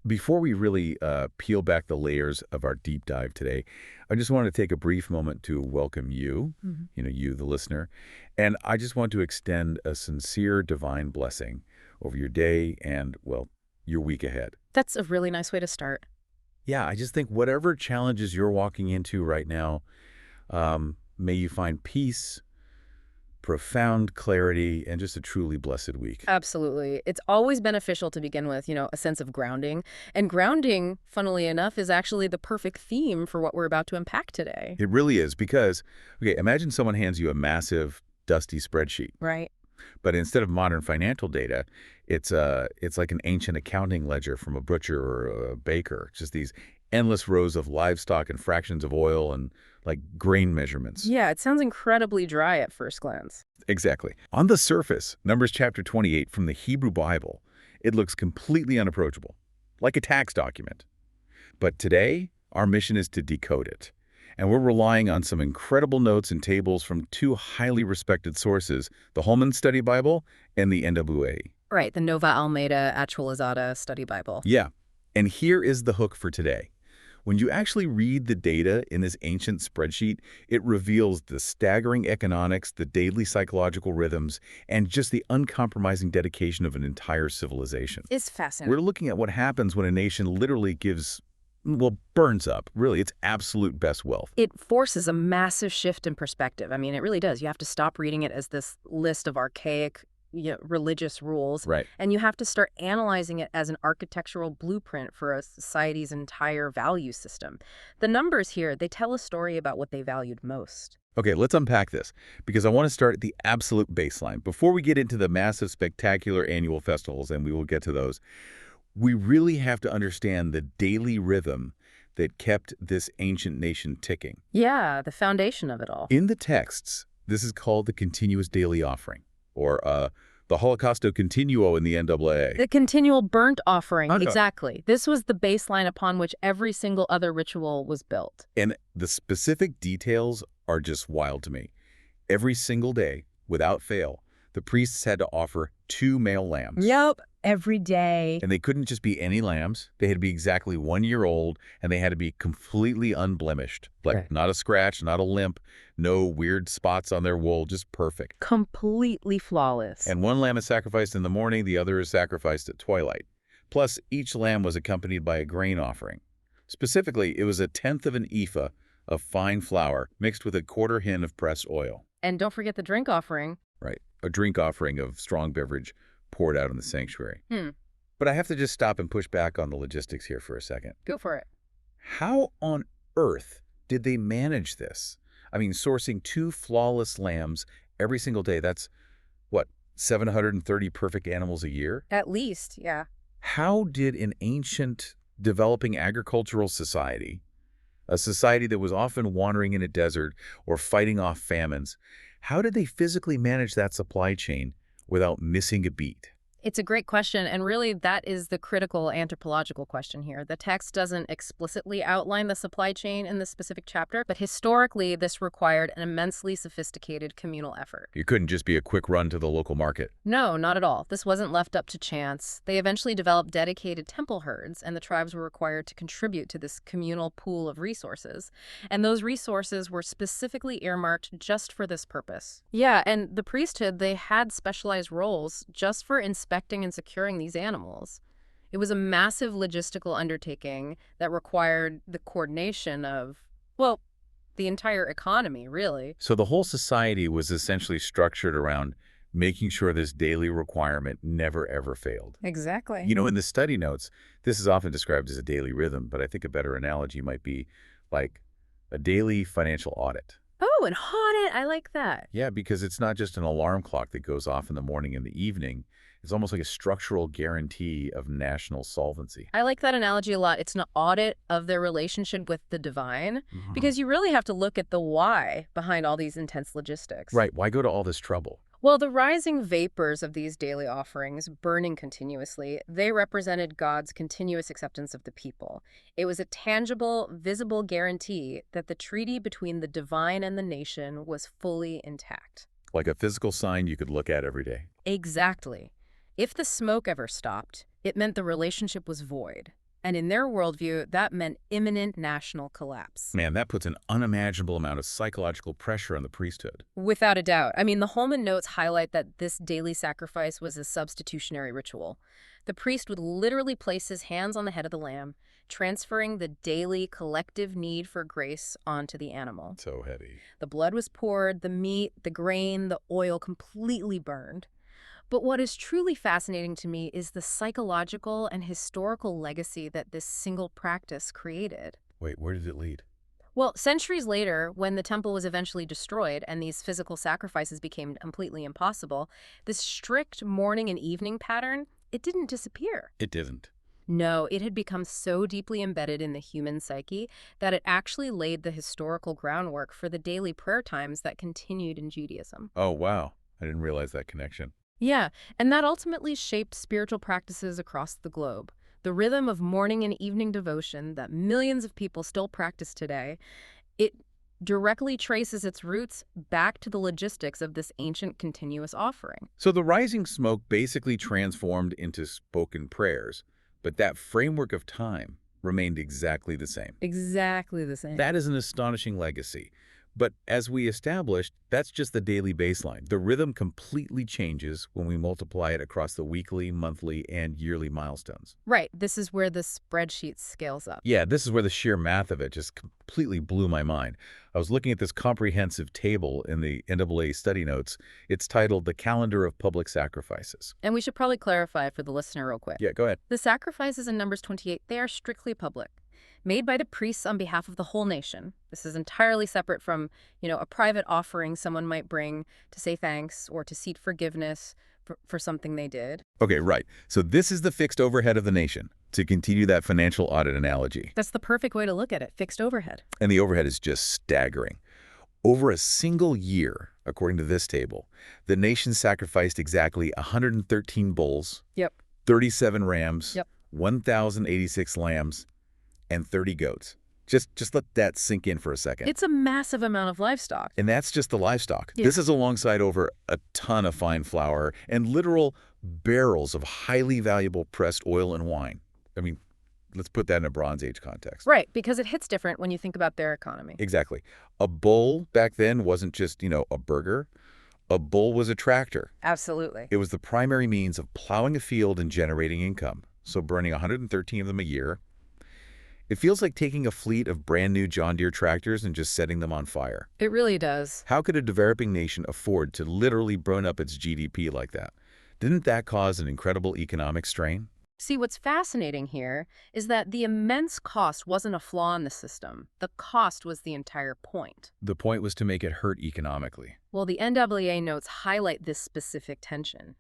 Before we really peel back the layers of our deep dive today, I just want to take a brief moment to welcome you, Mhm. you, the listener. And I just want to extend a sincere divine blessing over your day and, well, your week ahead. That's a really nice way to start. Yeah, I just think whatever challenges you're walking into right now, may you find peace, profound clarity, and just a truly blessed week. Absolutely. It's always beneficial to begin with, a sense of grounding. And grounding, funnily enough, is actually the perfect theme for what we're about to unpack today. It really is because, okay, imagine someone hands you a massive, dusty spreadsheet. Right? But instead of modern financial data, it's like an ancient accounting ledger from a butcher or a baker. Just these endless rows of livestock and fractions of oil and like grain measurements. Yeah, it sounds incredibly dry at first glance. Exactly. On the surface, Numbers chapter 28 from the Hebrew Bible, it looks completely unapproachable, like a tax document. But today, our mission is to decode it. And we're relying on some incredible notes and tables from two highly respected sources, the Holman Study Bible and the NWA. Right, the Nova Almeida Actualizada Study Bible. Yeah. And here is the hook for today. When you actually read the data in this ancient spreadsheet, it reveals the staggering economics, the daily psychological rhythms, and just the uncompromising dedication of an entire civilization. It's fascinating. We're looking at what happens when a nation literally gives, well, burns up, really, its absolute best wealth. It forces a massive shift in perspective. I mean, it really does. You have to stop reading it as this list of archaic religious rules. Right. And you have to start analyzing it as an architectural blueprint for a society's entire value system. The numbers here, they tell a story about what they valued most. Okay, let's unpack this, because I want to start at the absolute baseline. Before we get into the massive, spectacular annual festivals, and we will get to those, we really have to understand the daily rhythm that kept this ancient nation ticking. Yeah, the foundation of it all. In the texts, this is called the continuous daily offering, or the Holocausto Continuo in the NAA. The continual burnt offering, Okay. exactly. This was the baseline upon which every single other ritual was built. And the specific details are just wild to me. Every single day, without fail, the priests had to offer 2 male lambs. Yep, every day. And they couldn't just be any lambs. They had to be exactly 1 year old, and they had to be completely unblemished. Like, Right. not a scratch, not a limp, no weird spots on their wool, just perfect. Completely flawless. And one lamb is sacrificed in the morning, the other is sacrificed at twilight. Plus, each lamb was accompanied by a grain offering. Specifically, it was 1/10 of an ephah of fine flour mixed with 1/4 hin of pressed oil. And don't forget the drink offering. Right, a drink offering of strong beverage poured out in the sanctuary. Hmm, But I have to just stop and push back on the logistics here for a second. go for it. How on earth did they manage this? I mean, sourcing 2 flawless lambs every single day, that's, what, 730 perfect animals a year? At least, yeah. How did an ancient, developing agricultural society, a society that was often wandering in a desert or fighting off famines, how did they physically manage that supply chain without missing a beat? It's a great question, and really that is the critical anthropological question here. The text doesn't explicitly outline the supply chain in this specific chapter, but historically this required an immensely sophisticated communal effort. It couldn't just be a quick run to the local market. No, not at all. This wasn't left up to chance. They eventually developed dedicated temple herds, and the tribes were required to contribute to this communal pool of resources. And those resources were specifically earmarked just for this purpose. Yeah, and the priesthood, they had specialized roles just for inspecting and securing these animals. It was a massive logistical undertaking that required the coordination of, well, the entire economy, really. So the whole society was essentially structured around making sure this daily requirement never, ever failed. Exactly. In the study notes, this is often described as a daily rhythm, but I think a better analogy might be like a daily financial audit. Oh, and haunt it. I like that. Yeah, because it's not just an alarm clock that goes off in the morning and the evening. It's almost like a structural guarantee of national solvency. I like that analogy a lot. It's an audit of their relationship with the divine, because you really have to look at the why behind all these intense logistics. Right, why go to all this trouble? Well, the rising vapors of these daily offerings, burning continuously, they represented God's continuous acceptance of the people. It was a tangible, visible guarantee that the treaty between the divine and the nation was fully intact. Like a physical sign you could look at every day. Exactly. If the smoke ever stopped, it meant the relationship was void. And in their worldview, that meant imminent national collapse. Man, that puts an unimaginable amount of psychological pressure on the priesthood. Without a doubt. I mean, the Holman notes highlight that this daily sacrifice was a substitutionary ritual. The priest would literally place his hands on the head of the lamb, transferring the daily collective need for grace onto the animal. So heavy. The blood was poured, the meat, the grain, the oil completely burned. But what is truly fascinating to me is the psychological and historical legacy that this single practice created. Wait, where did it lead? Well, centuries later, when the temple was eventually destroyed and these physical sacrifices became completely impossible, this strict morning and evening pattern, it didn't disappear. It didn't. No, it had become so deeply embedded in the human psyche that it actually laid the historical groundwork for the daily prayer times that continued in Judaism. Oh, wow. I didn't realize that connection. Yeah, and that ultimately shaped spiritual practices across the globe. The rhythm of morning and evening devotion that millions of people still practice today, it directly traces its roots back to the logistics of this ancient continuous offering. So the rising smoke basically transformed into spoken prayers, but that framework of time remained exactly the same. Exactly the same. That is an astonishing legacy. But as we established, that's just the daily baseline. The rhythm completely changes when we multiply it across the weekly, monthly, and yearly milestones. Right. This is where the spreadsheet scales up. Yeah, this is where the sheer math of it just completely blew my mind. I was looking at this comprehensive table in the NAA study notes. It's titled The Calendar of Public Sacrifices. And we should probably clarify for the listener real quick. Yeah, go ahead. The sacrifices in Numbers 28, they are strictly public, made by the priests on behalf of the whole nation. This is entirely separate from, a private offering someone might bring to say thanks or to seek forgiveness for something they did. Okay, right. So this is the fixed overhead of the nation, to continue that financial audit analogy. That's the perfect way to look at it, fixed overhead. And the overhead is just staggering. Over a single year, according to this table, the nation sacrificed exactly 113 bulls, Yep. 37 rams, Yep. 1,086 lambs, and 30 goats. Just let that sink in for a second. It's a massive amount of livestock. And that's just the livestock. Yeah. This is alongside over a ton of fine flour and literal barrels of highly valuable pressed oil and wine. I mean, let's put that in a Bronze Age context. Right, because it hits different when you think about their economy. Exactly. A bull back then wasn't just, a burger. A bull was a tractor. Absolutely. It was the primary means of plowing a field and generating income. So burning 113 of them a year. It feels like taking a fleet of brand new John Deere tractors and just setting them on fire. It really does. How could a developing nation afford to literally burn up its GDP like that? Didn't that cause an incredible economic strain? See, what's fascinating here is that the immense cost wasn't a flaw in the system. The cost was the entire point. The point was to make it hurt economically. Well, the NAA notes highlight this specific tension.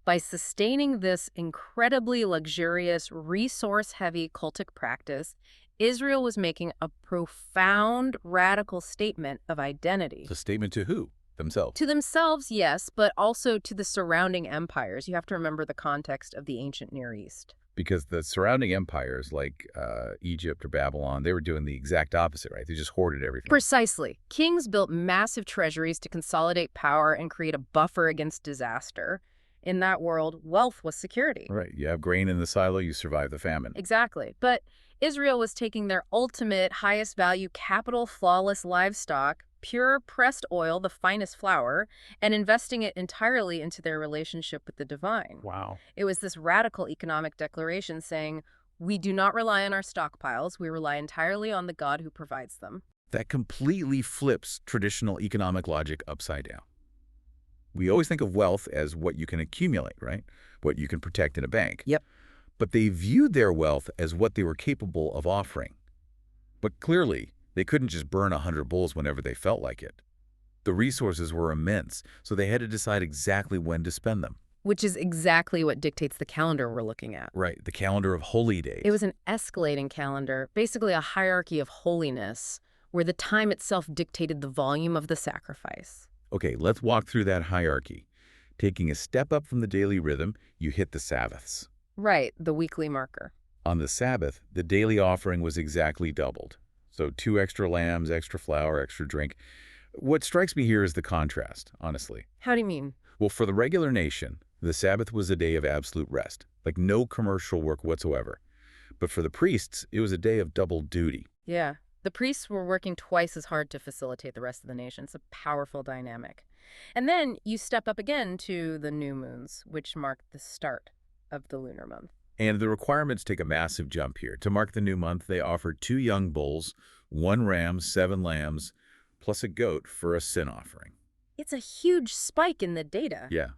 By sustaining this incredibly luxurious, resource-heavy cultic practice, Israel was making a profound, radical statement of identity. It's a statement to who? Themselves. To themselves, yes, but also to the surrounding empires. You have to remember the context of the ancient Near East. Because the surrounding empires, like Egypt or Babylon, they were doing the exact opposite, right? They just hoarded everything. Precisely. Kings built massive treasuries to consolidate power and create a buffer against disaster. In that world, wealth was security. Right. You have grain in the silo, you survive the famine. Exactly. But Israel was taking their ultimate, highest value, capital flawless livestock, pure pressed oil, the finest flour, and investing it entirely into their relationship with the divine. Wow. It was this radical economic declaration saying, we do not rely on our stockpiles, we rely entirely on the God who provides them. That completely flips traditional economic logic upside down. We always think of wealth as what you can accumulate, right? What you can protect in a bank. Yep. But they viewed their wealth as what they were capable of offering. But clearly, they couldn't just burn 100 bulls whenever they felt like it. The resources were immense, so they had to decide exactly when to spend them. Which is exactly what dictates the calendar we're looking at. Right, the calendar of holy days. It was an escalating calendar, basically a hierarchy of holiness, where the time itself dictated the volume of the sacrifice. Okay, let's walk through that hierarchy. Taking a step up from the daily rhythm, you hit the Sabbaths. Right, the weekly marker. On the Sabbath, the daily offering was exactly doubled. So 2 extra lambs, extra flour, extra drink. What strikes me here is the contrast, honestly. How do you mean? Well, for the regular nation, the Sabbath was a day of absolute rest, like no commercial work whatsoever. But for the priests, it was a day of double duty. Yeah. The priests were working twice as hard to facilitate the rest of the nation. It's a powerful dynamic. And then you step up again to the new moons, which mark the start of the lunar month. And the requirements take a massive jump here. To mark the new month, they offered 2 young bulls, 1 ram, 7 lambs, plus a goat for a sin offering. It's a huge spike in the data. Yeah,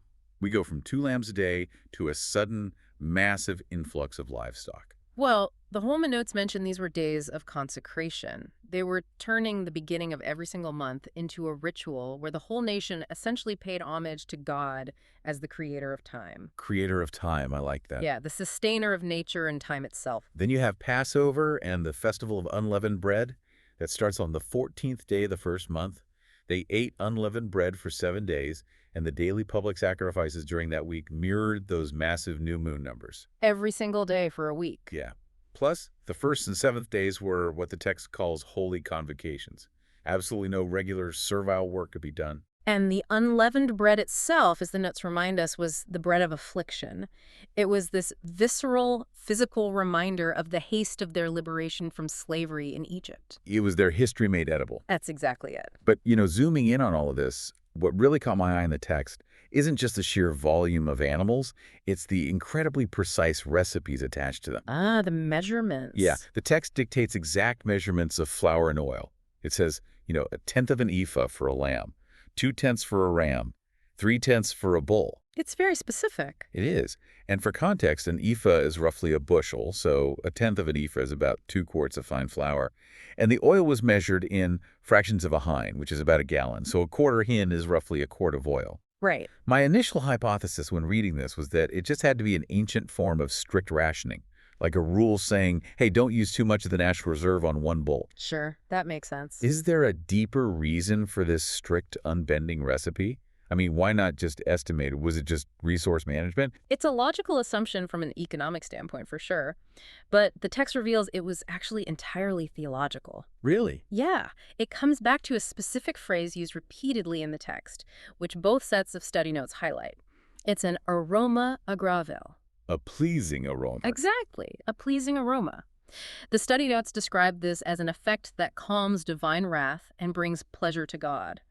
we go from 2 lambs a day to a sudden, massive influx of livestock. Well, the Holman notes mention these were days of consecration. They were turning the beginning of every single month into a ritual where the whole nation essentially paid homage to God as the creator of time. Creator of time, I like that. Yeah, the sustainer of nature and time itself. Then you have Passover and the Festival of Unleavened Bread. That starts on the 14th day of the first month. They ate unleavened bread for 7 days, and the daily public sacrifices during that week mirrored those massive new moon numbers. Every single day for a week. Yeah. Plus, the 1st and 7th days were what the text calls holy convocations. Absolutely no regular servile work could be done. And the unleavened bread itself, as the notes remind us, was the bread of affliction. It was this visceral, physical reminder of the haste of their liberation from slavery in Egypt. It was their history made edible. That's exactly it. But, zooming in on all of this, what really caught my eye in the text isn't just the sheer volume of animals, it's the incredibly precise recipes attached to them. Ah, the measurements. Yeah, the text dictates exact measurements of flour and oil. It says, 1/10 of an ephah for a lamb, 2/10 for a ram, 3/10 for a bull. It's very specific. It is. And for context, an ephah is roughly a bushel, so 1/10 of an ephah is about 2 quarts of fine flour. And the oil was measured in fractions of a hin, which is about a gallon, so a quarter hin is roughly a quart of oil. Right. My initial hypothesis when reading this was that it just had to be an ancient form of strict rationing, like a rule saying, hey, don't use too much of the national reserve on one bull. Sure, that makes sense. Is there a deeper reason for this strict, unbending recipe? I mean, why not just estimate it? Was it just resource management? It's a logical assumption from an economic standpoint, for sure. But the text reveals it was actually entirely theological. Really? Yeah, it comes back to a specific phrase used repeatedly in the text, which both sets of study notes highlight. It's an aroma agravil. A pleasing aroma. Exactly, a pleasing aroma. The study notes describe this as an effect that calms divine wrath and brings pleasure to God.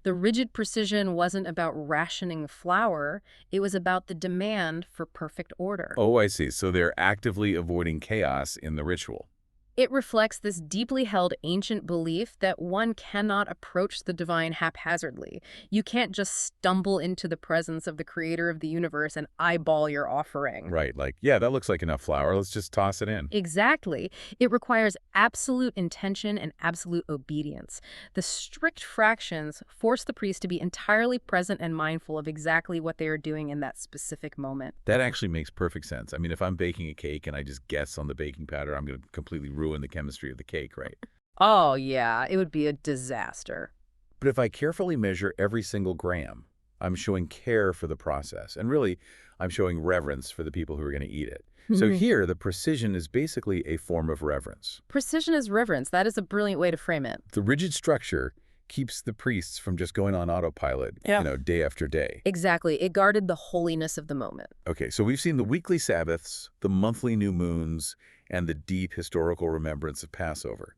The rigid precision wasn't about rationing flour, it was about the demand for perfect order. Oh, I see. So they're actively avoiding chaos in the ritual. It reflects this deeply held ancient belief that one cannot approach the divine haphazardly. You can't just stumble into the presence of the creator of the universe and eyeball your offering. Right, like, yeah, that looks like enough flour. Let's just toss it in. Exactly. It requires absolute intention and absolute obedience. The strict fractions force the priest to be entirely present and mindful of exactly what they are doing in that specific moment. That actually makes perfect sense. I mean, if I'm baking a cake and I just guess on the baking powder, I'm going to completely ruin the chemistry of the cake, right? Oh, yeah, it would be a disaster. But if I carefully measure every single gram, I'm showing care for the process. And really, I'm showing reverence for the people who are going to eat it. So here, the precision is basically a form of reverence. Precision is reverence. That is a brilliant way to frame it. The rigid structure keeps the priests from just going on autopilot, day after day. Exactly. It guarded the holiness of the moment. Okay, so we've seen the weekly Sabbaths, the monthly new moons, and the deep historical remembrance of Passover.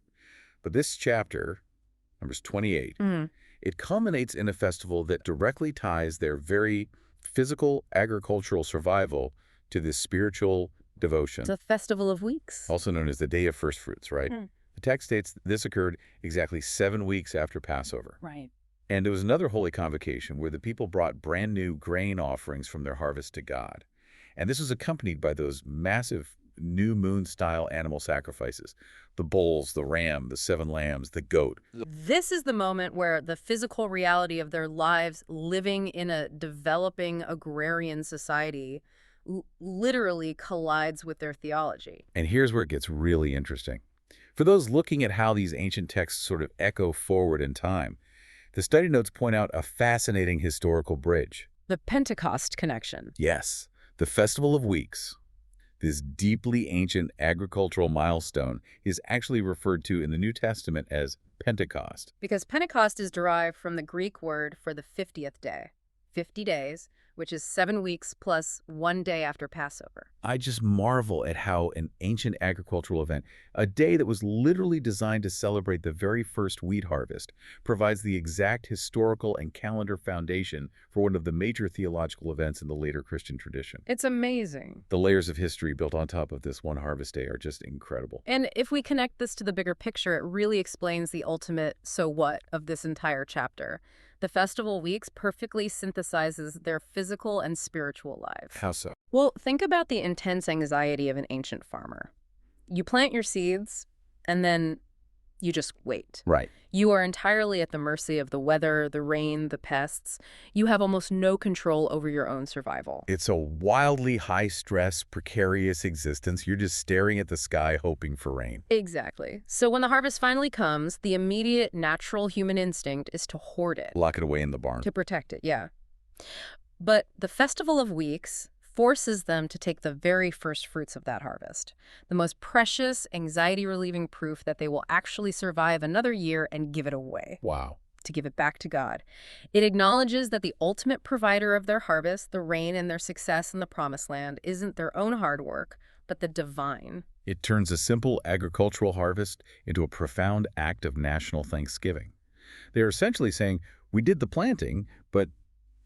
But this chapter, Numbers 28, it culminates in a festival that directly ties their very physical agricultural survival to this spiritual devotion. It's a festival of weeks. Also known as the Day of First Fruits, right? The text states that this occurred exactly 7 weeks after Passover. Right. And it was another holy convocation where the people brought brand new grain offerings from their harvest to God. And this was accompanied by those massive new moon-style animal sacrifices. The bulls, the ram, the 7 lambs, the goat. This is the moment where the physical reality of their lives living in a developing agrarian society literally collides with their theology. And here's where it gets really interesting. For those looking at how these ancient texts sort of echo forward in time, the study notes point out a fascinating historical bridge. The Pentecost connection. Yes, the Festival of Weeks. This deeply ancient agricultural milestone is actually referred to in the New Testament as Pentecost. Because Pentecost is derived from the Greek word for the 50th day. 50 days, which is 7 weeks plus 1 day after Passover. I just marvel at how an ancient agricultural event, a day that was literally designed to celebrate the very first wheat harvest, provides the exact historical and calendar foundation for one of the major theological events in the later Christian tradition. It's amazing. The layers of history built on top of this one harvest day are just incredible. And if we connect this to the bigger picture, it really explains the ultimate so what of this entire chapter. The festival weeks perfectly synthesizes their physical and spiritual lives. How so? Well, think about the intense anxiety of an ancient farmer. You plant your seeds, and then you just wait. Right. You are entirely at the mercy of the weather, the rain, the pests. You have almost no control over your own survival. It's a wildly high-stress, precarious existence. You're just staring at the sky hoping for rain. Exactly. So when the harvest finally comes, the immediate natural human instinct is to hoard it. Lock it away in the barn. To protect it, yeah. But the Festival of Weeks forces them to take the very first fruits of that harvest, the most precious, anxiety-relieving proof that they will actually survive another year and give it away. Wow. To give it back to God. It acknowledges that the ultimate provider of their harvest, the rain and their success in the Promised Land, isn't their own hard work, but the divine. It turns a simple agricultural harvest into a profound act of national thanksgiving. They're essentially saying, we did the planting, but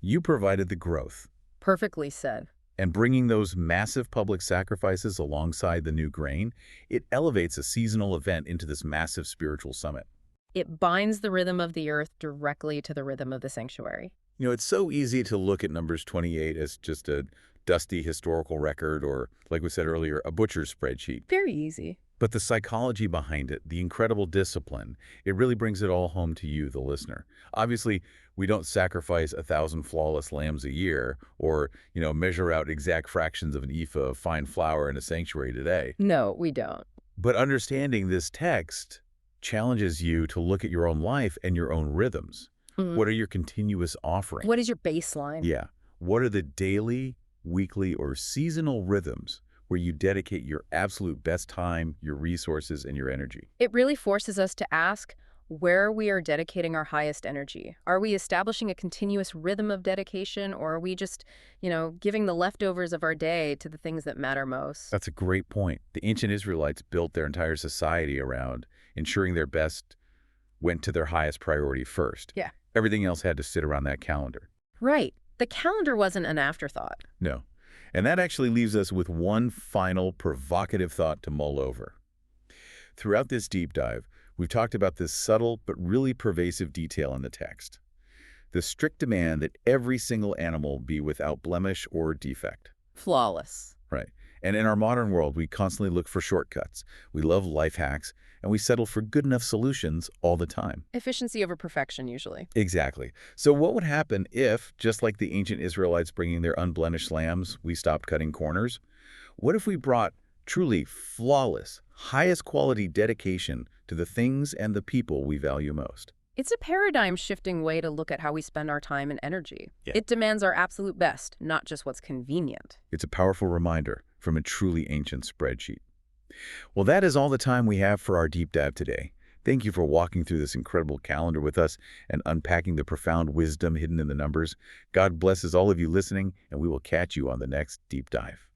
you provided the growth. Perfectly said. And bringing those massive public sacrifices alongside the new grain, it elevates a seasonal event into this massive spiritual summit. It binds the rhythm of the earth directly to the rhythm of the sanctuary. You know, it's so easy to look at Numbers 28 as just a dusty historical record or, like we said earlier, a butcher's spreadsheet. Very easy. But the psychology behind it, the incredible discipline, it really brings it all home to you, the listener. Obviously, we don't sacrifice 1,000 flawless lambs a year or, measure out exact fractions of an ephah of fine flour in a sanctuary today. No, we don't. But understanding this text challenges you to look at your own life and your own rhythms. What are your continuous offerings? What is your baseline? Yeah. What are the daily, weekly, or seasonal rhythms where you dedicate your absolute best time, your resources, and your energy? It really forces us to ask where we are dedicating our highest energy. Are we establishing a continuous rhythm of dedication, or are we just, giving the leftovers of our day to the things that matter most? That's a great point. The ancient Israelites built their entire society around ensuring their best went to their highest priority first. Yeah. Everything else had to sit around that calendar. Right. The calendar wasn't an afterthought. No. And that actually leaves us with one final provocative thought to mull over. Throughout this deep dive, we've talked about this subtle but really pervasive detail in the text. The strict demand that every single animal be without blemish or defect. Flawless. Right. And in our modern world, we constantly look for shortcuts. We love life hacks, and we settle for good enough solutions all the time. Efficiency over perfection, usually. Exactly. So what would happen if, just like the ancient Israelites bringing their unblemished lambs, we stopped cutting corners? What if we brought truly flawless, highest quality dedication to the things and the people we value most? It's a paradigm-shifting way to look at how we spend our time and energy. Yeah. It demands our absolute best, not just what's convenient. It's a powerful reminder from a truly ancient spreadsheet. Well, that is all the time we have for our deep dive today. Thank you for walking through this incredible calendar with us and unpacking the profound wisdom hidden in the numbers. God blesses all of you listening, and we will catch you on the next deep dive.